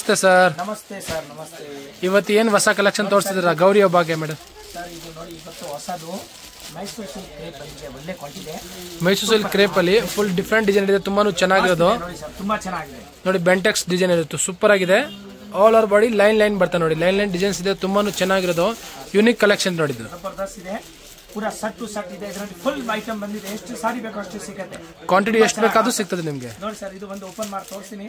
ನಮಸ್ತೆ ಸರ್. ನಮಸ್ತೆ ಸರ್. ನಮಸ್ತೆ. ಇವತ್ತು ಏನು ಹೊಸ ಕಲೆಕ್ಷನ್ ತೋರಿಸ್ತಿದ್ದೀರಾ ಗೌರಿ ಹಬ್ಬಕ್ಕೆ ಮೇಡಮ್? ಸರ್ ಇದು ನೋಡಿ ಇವತ್ತು ಹೊಸದು ಮೈಸೂರು ಸಿಲ್ಕ್ ಕ್ರೇಪ್ ಬಂದಿದೆ. ಒಳ್ಳೆ ಕ್ವಾಲಿಟಿ. ಮೈಸೂರು ಸಿಲ್ಕ್ ಕ್ರೇಪ್ ಅಲ್ಲಿ ಫುಲ್ ಡಿಫ್ರೆಂಟ್ ಡಿಸೈನ್ ಇದೆ, ತುಂಬಾನು ಚೆನ್ನಾಗಿರೋದು. ನೋಡಿ ಸರ್, ತುಂಬಾ ಚೆನ್ನಾಗಿದೆ. ನೋಡಿ ಬೆಂಟೆಕ್ಸ್ ಡಿಸೈನ್ ಇರುತ್ತೆ, ಸೂಪರ್ ಆಗಿದೆ. All over body line line ಬರ್ತಾ ನೋಡಿ, ಲೈನ್ ಲೈನ್ ಡಿಸೈನ್ಸ್ ಇದೆ, ತುಂಬಾನು ಚೆನ್ನಾಗಿರೋದು. ಯೂನಿಕ್ ಕಲೆಕ್ಷನ್ ನೋಡಿದ್ದು, ಜಬರ್ದಸ್ತ್ ಇದೆ. ಪೂರಾ ಸಟ್ ಟು ಸಟ್ ಇದೆ. ಇದರಲ್ಲಿ ಫುಲ್ ಐಟಮ್ ಬಂದಿದೆ. ಎಷ್ಟು ಸಾರಿ ಬೇಕೋ ಅಷ್ಟು ಸಿಗುತ್ತೆ. ಕ್ವಾಂಟಿಟಿ ಎಷ್ಟು ಬೇಕಾದ್ರೂ ಸಿಗ್ತದೆ ನಿಮಗೆ. ನೋಡಿ ಸರ್, ಇದು ಒಂದು ಓಪನ್ ಮಾಡಿ ತೋರಿಸ್ತೀನಿ.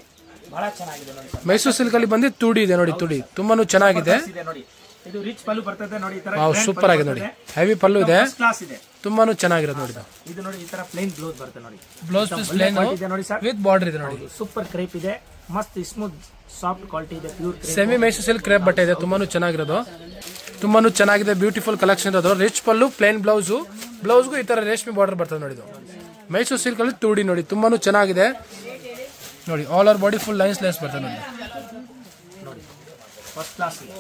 ಬಹಳ ಚೆನ್ನಾಗಿದೆ ನೋಡಿ ಸರ್. ಮೈಸೂರು ಸಿಲ್ಕ್ ಅಲ್ಲಿ ಬಂದು ತುಡಿ ಇದೆ ನೋಡಿ, ತುಡಿ ತುಂಬಾನು ಚೆನ್ನಾಗಿದೆ. ನೋಡಿ ಇದು ರಿಚ್ ಪಲ್ಲು ಬರ್ತದೆ ನೋಡಿ. ಈ ತರ ಸೂಪರ್ ಆಗಿದೆ ನೋಡಿ, ಹೆವಿ ಪಲ್ಲು ಇದೆ, ಕ್ಲಾಸ್ ಇದೆ, ತುಂಬಾನು ಚೆನ್ನಾಗಿರೋದು ನೋಡಿ. ಇದು ನೋಡಿ ಈ ತರ ಪ್ಲೇನ್ ಬ್ಲೌಸ್ ಬರುತ್ತೆ ನೋಡಿ. ಬ್ಲೌಸ್ ಪೀಸ್ ಪ್ಲೇನ್ ಇದೆ ನೋಡಿ ಸರ್, ವಿತ್ ಬಾರ್ಡರ್ ಇದೆ ನೋಡಿ. ಸೂಪರ್ ಕ್ರೇಪ್ ಇದೆ, ಮಸ್ತ್ ಸ್ಮೂತ್ ಸಾಫ್ಟ್ ಕ್ವಾಲಿಟಿ ಇದೆ. Pure semi Mysuru silk crepe ಬಟ್ಟೆ ಇದೆ, ತುಂಬಾನು ಚೆನ್ನಾಗಿರೋದು, ತುಂಬಾನು ಚೆನ್ನಾಗಿದೆ. ಬ್ಯೂಟಿಫುಲ್ ಕಲೆಕ್ಷನ್ ಇರೋದು. ರಿಚ್ ಪಲ್ಲು, ಪ್ಲೇನ್ ಬ್ಲೌಸು, ಬ್ಲೌಸ್ಗೂ ಈ ತರ ರೇಷ್ಮೆ ಬಾರ್ಡರ್ ಬರ್ತದೆ ನೋಡಿ. ಮೈಸೂರು ಸಿಲ್ಕ್ ಅಲ್ಲಿ ತುಡಿ ನೋಡಿ, ತುಂಬಾನು ಚೆನ್ನಾಗಿದೆ ನೋಡಿ. All over body full lines lines ಬರ್ತದೆ ನೋಡಿ. ಫಸ್ಟ್ ಕ್ಲಾಸ್ ಇದೆ,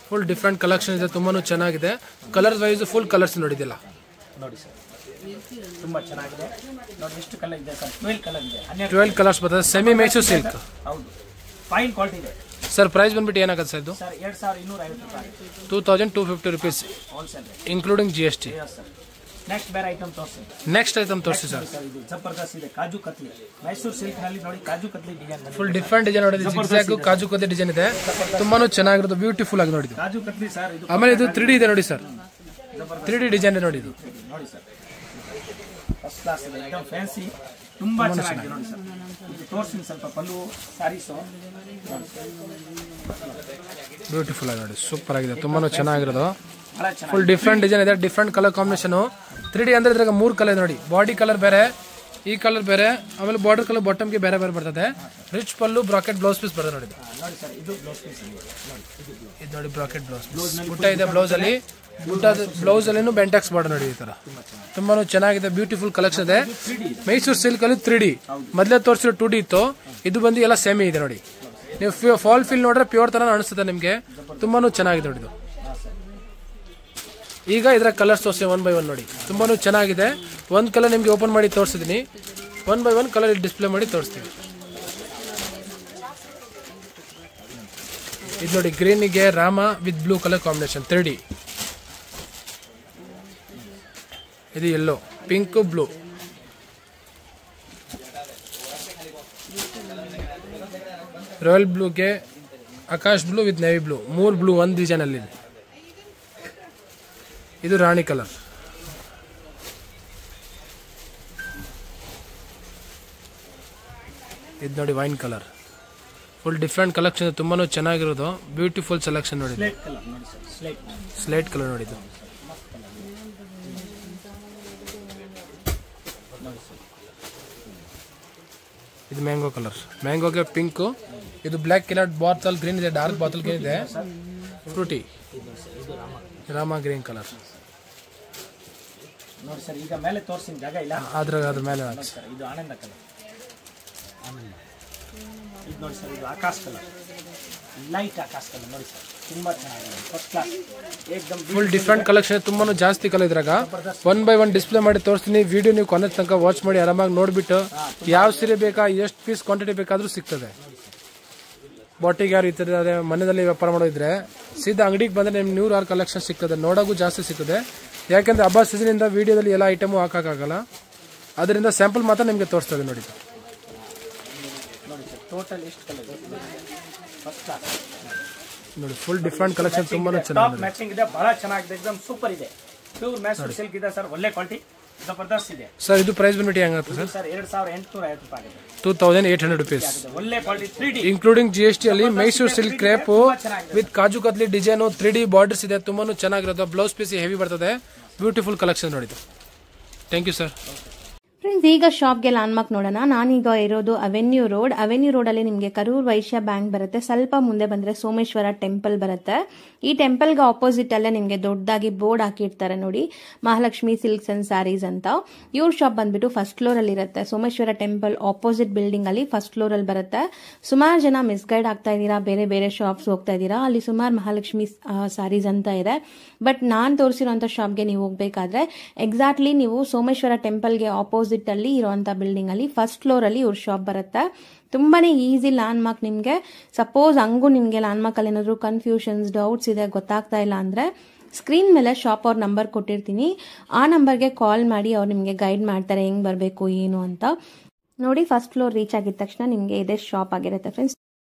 ಫುಲ್ ಡಿಫ್ರೆಂಟ್ ಕಲೆಕ್ಷನ್ ಇದೆ, ತುಂಬಾನು ಚೆನ್ನಾಗಿದೆ. ಕಲರ್ ವೈಸ್ ಫುಲ್ ಕಲರ್ಸ್ ನೋಡಿದಿಲ್ಲ ನೋಡಿ ಸರ್, ತುಂಬಾ ಚೆನ್ನಾಗಿದೆ ನೋಡಿ. ಎಷ್ಟು ಕಲರ್ ಇದೆ ಸರ್? 12 ಕಲರ್ ಇದೆ. 12 ಕಲರ್ಸ್ ಬರ್ತದೆ. ಸೆಮಿ ಮೈಸೂರು ಸಿಲ್ಕ್, ಹೌದು, ಫೈನ್ ಕ್ವಾಲಿಟಿ ಇದೆ ಸರ್. ಪ್ರೈಸ್ ಬಂದ್ಬಿಟ್ಟು ಏನಾಗುತ್ತೆ ಸರ್ ಇದು? ಸರ್ 2250 ರೂಪಾಯಿ, 2250 rupees wholesale including GST. Sir next ಬೇರೆ ಐಟಮ್ ತೋರಿಸಿ. ನೆಕ್ಸ್ಟ್ ಐಟಮ್ ತೋರಿಸಿ ಸರ್. ಇದು ಜಬರ್ದಸ್ತ್ ಇದೆ, ಕಾಜು ಕತ್ಲಿ. ಮೈಸೂರು ಸಿಲ್ಕ್ ನಲ್ಲಿ ನೋಡಿ ಕಾಜು katli design, full different design ನೋಡಿ. ಜಿಗ್ಜಾಗ್ ಕಾಜು ಕತ್ಲಿ ಡಿಸೈನ್ ಇದೆ, ತುಂಬಾನು ಚೆನ್ನಾಗಿರೋದು, ಬ್ಯೂಟಿಫುಲ್ ಆಗಿ ನೋಡಿ. ಕಾಜು ಕತ್ಲಿ ಸರ್. ಇದು ಆಮೇಲೆ ಇದು 3D ಇದೆ ನೋಡಿ ಸರ್, 3D ಡಿಸೈನ್ ನೋಡಿ. ಇದು ನೋಡಿ ಸರ್, ಫಸ್ಟ್ ಕ್ಲಾಸ್ ಇದೆ, एकदम ಫ್ಯಾನ್ಸಿ, ತುಂಬಾ ಚೆನ್ನಾಗಿದೆ ನೋಡಿ ಸರ್. ಇದು ತೋರಿಸಿ ಸ್ವಲ್ಪ ಪಲ್ಲು ಸ್ಯಾರೀಸ್ ಬ್ಯೂಟಿಫುಲ್ ಆಗಿ ನೋಡಿ, ಸೂಪರ್ ಆಗಿದೆ, ತುಂಬಾನು ಚೆನ್ನಾಗಿರೋದು. ಬಹಳ ಚೆನ್ನಾಗಿದೆ. ಫುಲ್ ಡಿಫ್ರೆಂಟ್ ಡಿಸೈನ್ ಇದೆ, ಡಿಫ್ರೆಂಟ್ ಕಲರ್ ಕಾಂಬಿನೇಷನ್. 3D ಅಂದ್ರೆ ಇದ್ರಾಗ 3 ಕಲರ್ ನೋಡಿ. ಬಾಡಿ ಕಲರ್ ಬೇರೆ, ಈ ಕಲರ್ ಬೇರೆ, ಆಮೇಲೆ ಬಾರ್ಡರ್ ಕಲರ್ ಬಾಟಮ್ಗೆ ಬೇರೆ ಬೇರೆ ಬರ್ತದೆ. ರಿಚ್ ಪಲ್ಲು, ಬ್ರಾಕೆಟ್ ಬ್ಲೌಸ್ ಪೀಸ್ ಬರ್ತದೆ ನೋಡಿ. ನೋಡಿ ಸರ್, ಇದು ಬ್ಲೌಸ್ ಪೀಸ್ ನೋಡಿ. ಇದು ನೋಡಿ ಬ್ರಾಕೆಟ್ ಬ್ಲೌಸ್, ಬುಟ್ಟ ಇದೆ ಬ್ಲೌಸ್ ಅಲ್ಲಿ. ಬುಟ್ಟದ ಬ್ಲೌಸ್ ಅಲ್ಲಿ ಬೆಂಟೆಕ್ಸ್ ಬಾರ್ಡರ್ ನೋಡಿ. ಈ ತರ ತುಂಬಾನು ಚೆನ್ನಾಗಿದೆ, ಬ್ಯೂಟಿಫುಲ್ ಕಲೆಕ್ಷನ್ ಇದೆ. ಮೈಸೂರು ಸಿಲ್ಕ್ ಅಲ್ಲಿ 3D, ಮೊದಲೇ ತೋರಿಸಿರೋ 2D ಇತ್ತು, ಇದು ಬಂದು ಎಲ್ಲ ಸೆಮಿ ಇದೆ ನೋಡಿ. ನೀವು ಫಾಲ್ ಫೀಲ್ ನೋಡ್ರೆ ಪ್ಯೂರ್ ತರ ಅನಿಸುತ್ತೆ ನಿಮ್ಗೆ, ತುಂಬಾನು ಚೆನ್ನಾಗಿದೆ ನೋಡಿ. ಇದು ಈಗ ಇದರ ಕಲರ್ಸ್ ತೋರಿಸಿ 1 by 1 ನೋಡಿ, ತುಂಬಾನು ಚೆನ್ನಾಗಿದೆ. ಒಂದು ಕಲರ್ ನಿಮ್ಗೆ ಓಪನ್ ಮಾಡಿ ತೋರಿಸಿದೀನಿ, 1 by 1 ಕಲರ್ ಡಿಸ್ಪ್ಲೇ ಮಾಡಿ ತೋರಿಸ್ತೀವಿ. ಇದು ನೋಡಿ, ಗ್ರೀನಿಗೆ Rama with blue colour combination 3D. ಇದು ಯೆಲ್ಲೋ, ಪಿಂಕ್, ಬ್ಲೂ. ರಾಯಲ್ ಬ್ಲೂಗೆ ಆಕಾಶ್ blue with navy blue, 3 blue ಒಂದು ಡಿಸೈನ್ ಅಲ್ಲಿ. ಇದು ರಾಣಿ ಕಲರ್. ಇದು ನೋಡಿ wine colour. Full different collection, ತುಂಬಾನು ಚೆನ್ನಾಗಿರೋದು, ಬ್ಯೂಟಿಫುಲ್ ಸೆಲೆಕ್ಷನ್ ನೋಡಿ. ಸ್ಲೇಟ್ ಕಲರ್ ನೋಡಿ. ಇದು ಮ್ಯಾಂಗೋ ಕಲರ್, ಮ್ಯಾಂಗೋಗೆ ಪಿಂಕ್. ಇದು ಬ್ಲ್ಯಾಕ್ ಕಲರ್ ಬಾಟಲ್ ಗ್ರೀನ್ ಇದೆ, ಡಾರ್ಕ್ ಬಾಟಲ್ ಗ್ರೀನ್ ಇದೆ. ಫ್ರೂಟಿ ರಾಮ ಗ್ರೀನ್ ಕಲರ್ ನೋಡಿ ಸರ್. ಈಗ ಮೇಲೆ ತೋರಿಸಿದ ಜಾಗ ಇಲ್ಲ, ಅದ್ರ ಮೇಲೆ ಇದು ಆನಂದ ಕಲರ್. ಇದು ನೋಡಿ ಸರ್, ಇದು ಆಕಾಶ್ ಕಲರ್, ಲೈಟ್ ಆಕಾಶ್ ಕಲರ್ ನೋಡಿ ಸರ್, ತುಂಬಾ ಚೆನ್ನಾಗಿದೆ, ಫಸ್ಟ್ ಕ್ಲಾಸ್, ಏಕದಮ್ ಫುಲ್ ಡಿಫ್ರೆಂಟ್ ಕಲೆಕ್ಷನ್, ತುಂಬಾನು ಜಾಸ್ತಿ ಕಲರ್ ಇದ್ರಾಗ. 1 by 1 ಡಿಸ್ಪ್ಲೇ ಮಾಡಿ ತೋರಿಸ್ತೀನಿ. ವಿಡಿಯೋ ನೀವು ಕೊನೆ ತನಕ ವಾಚ್ ಮಾಡಿ ಆರಾಮಾಗಿ ನೋಡ್ಬಿಟ್ಟು ಯಾವ ಸೀರೆ ಬೇಕಾ, ಎಷ್ಟು ಪೀಸ್ ಕ್ವಾಂಟಿಟಿ ಬೇಕಾದ್ರೂ ಸಿಗ್ತದೆ. ಬಾಟಿಗೆ ಯಾರು ಇರ್ತದೆ, ಮನೆಯಲ್ಲಿ ವ್ಯಾಪಾರ ಮಾಡೋದಿದ್ರೆ ಸೀದಾ ಅಂಗಡಿಗೆ ಬಂದ್ರೆ ನಿಮ್ಗೆ 100 ಕಲೆಕ್ಷನ್ ಸಿಗ್ತದೆ, ನೋಡೋಕ್ಕೂ ಜಾಸ್ತಿ ಸಿಗ್ತದೆ. ಯಾಕೆಂದ್ರೆ ಹಬ್ಬ ಸೀಸನ್ ಇಂದ ವಿಡಿಯೋದಲ್ಲಿ ಎಲ್ಲ ಐಟಮು ಹಾಕಕ್ಕಾಗಲ್ಲ, ಅದರಿಂದ ಸ್ಯಾಂಪಲ್ ಮಾತ್ರ ನಿಮ್ಗೆ ತೋರಿಸ್ತದೆ ನೋಡಿ. ಟೋಟಲ್ ಎಷ್ಟು ಕಲರ್ ಫಸ್ಟ್ ಕ್ಲಾಸ್ ನೋಡಿ, ಫುಲ್ ಡಿಫ್ರೆಂಟ್ ಕಲೆಕ್ಷನ್, ತುಂಬಾನು ಚೆನ್ನಾಗಿದೆ, ಮ್ಯಾಚಿಂಗ್ ಇದೆ, ಬಹಳ ಚೆನ್ನಾಗಿದೆ, एकदम ಸೂಪರ್ ಇದೆ. ಪ್ಯೂರ್ ಮೈಸೂರು ಸಿಲ್ಕ್ ಇದೆ ಸರ್, ಒಳ್ಳೆ ಕ್ವಾಲಿಟಿ, ಜಬರ್ದಸ್ತ್ ಇದೆ ಸರ್. ಇದು ಪ್ರೈಸ್ ಬಂದ್ಬಿಟ್ಟು ಹೆಂಗಾಗುತ್ತೆ ಸರ್? ಸರ್ 2850 ರೂಪಾಯಿ ಆಗಿದೆ, 2800 rupees ಒಳ್ಳೆ ಕ್ವಾಲಿಟಿ, 3D ಇನ್ಕ್ಲೂಡಿಂಗ್ GST ಅಲ್ಲಿ. Mysuru silk crepe with kaju katli design, 3D borders ಇದೆ, ತುಂಬಾನು ಚೆನ್ನಾಗಿರೋದು. ಬ್ಲೌಸ್ ಪೀಸ್ ಹೆವಿ ಬರ್ತದೆ, ಬ್ಯೂಟಿಫುಲ್ ಕಲೆಕ್ಷನ್ ನೋಡಿದ್ದು. Thank you sir. ಫ್ರೆಂಡ್ಸ್, ಈಗ ಶಾಪ್ಗೆ ಲ್ಯಾಂಡ್ಮಾರ್ಕ್ ನೋಡೋಣ. ನಾನೀಗ ಇರೋದು ಅವೆನ್ಯೂ ರೋಡಲ್ಲಿ ನಿಮಗೆ ಕರೂರ್ ವೈಶ್ಯ ಬ್ಯಾಂಕ್ ಬರುತ್ತೆ. ಸ್ವಲ್ಪ ಮುಂದೆ ಬಂದರೆ ಸೋಮೇಶ್ವರ ಟೆಂಪಲ್ ಬರುತ್ತೆ. ಈ ಟೆಂಪಲ್ಗೆ ಆಪೋಸಿಟ್ ಅಲ್ಲೇ ನಿಮಗೆ ದೊಡ್ಡದಾಗಿ ಬೋರ್ಡ್ ಹಾಕಿರ್ತಾರೆ ನೋಡಿ, ಮಹಾಲಕ್ಷ್ಮಿ ಸಿಲ್ಕ್ಸ್ ಅಂಡ್ ಸ್ಯಾರೀಸ್ ಅಂತ. ಇವ್ರ ಶಾಪ್ ಬಂದ್ಬಿಟ್ಟು ಫಸ್ಟ್ ಫ್ಲೋರ್ ಅಲ್ಲಿ ಇರುತ್ತೆ. ಸೋಮೇಶ್ವರ ಟೆಂಪಲ್ ಆಪೋಸಿಟ್ ಬಿಲ್ಡಿಂಗ್ ಅಲ್ಲಿ ಫಸ್ಟ್ ಫ್ಲೋರ್ ಅಲ್ಲಿ ಬರುತ್ತೆ. ಸುಮಾರು ಜನ ಮಿಸ್ಗೈಡ್ ಆಗ್ತಾ ಇದ್ದೀರಾ, ಬೇರೆ ಬೇರೆ ಶಾಪ್ಸ್ ಹೋಗ್ತಾ ಇದ್ದೀರಾ. ಅಲ್ಲಿ ಸುಮಾರು ಮಹಾಲಕ್ಷ್ಮಿ ಸ್ಯಾರೀಸ್ ಅಂತ ಇದೆ. ಬಟ್ ನಾನು ತೋರಿಸಿರೋಂಥ ಶಾಪ್ಗೆ ನೀವು ಹೋಗ್ಬೇಕಾದ್ರೆ ಎಕ್ಸಾಕ್ಟ್ಲಿ ನೀವು ಸೋಮೇಶ್ವರ ಟೆಂಪಲ್ಗೆ ಆಪೋಸಿಟ್ ಅಲ್ಲಿ ಇರುವಂತ ಬಿಲ್ಡಿಂಗ್ ಅಲ್ಲಿ ಫಸ್ಟ್ ಫ್ಲೋರ್ ಅಲ್ಲಿ ಇವ್ರ ಶಾಪ್ ಬರುತ್ತೆ. ತುಂಬಾನೇ ಈಸಿ ಲ್ಯಾಂಡ್ ಮಾರ್ಕ್. ನಿಮ್ಗೆ ಸಪೋಸ್ ಹಂಗೂ ನಿಮ್ಗೆ ಲ್ಯಾಂಡ್ ಮಾರ್ಕ್ ಅಲ್ಲಿ ಏನಾದ್ರು ಕನ್ಫ್ಯೂಷನ್ಸ್ ಡೌಟ್ಸ್ ಇದೆ, ಗೊತ್ತಾಗ್ತಾ ಇಲ್ಲ ಅಂದ್ರೆ ಸ್ಕ್ರೀನ್ ಮೇಲೆ ಶಾಪ್ ಅವ್ರ ನಂಬರ್ ಕೊಟ್ಟಿರ್ತೀನಿ, ಆ ನಂಬರ್ಗೆ ಕಾಲ್ ಮಾಡಿ ಅವ್ರು ನಿಮ್ಗೆ ಗೈಡ್ ಮಾಡ್ತಾರೆ ಹೆಂಗ್ ಬರಬೇಕು ಏನು ಅಂತ. ನೋಡಿ, ಫಸ್ಟ್ ಫ್ಲೋರ್ ರೀಚ್ ಆಗಿದ ತಕ್ಷಣ ನಿಮ್ಗೆ ಇದೇ ಶಾಪ್ ಆಗಿರುತ್ತೆ ಫ್ರೆಂಡ್ಸ್.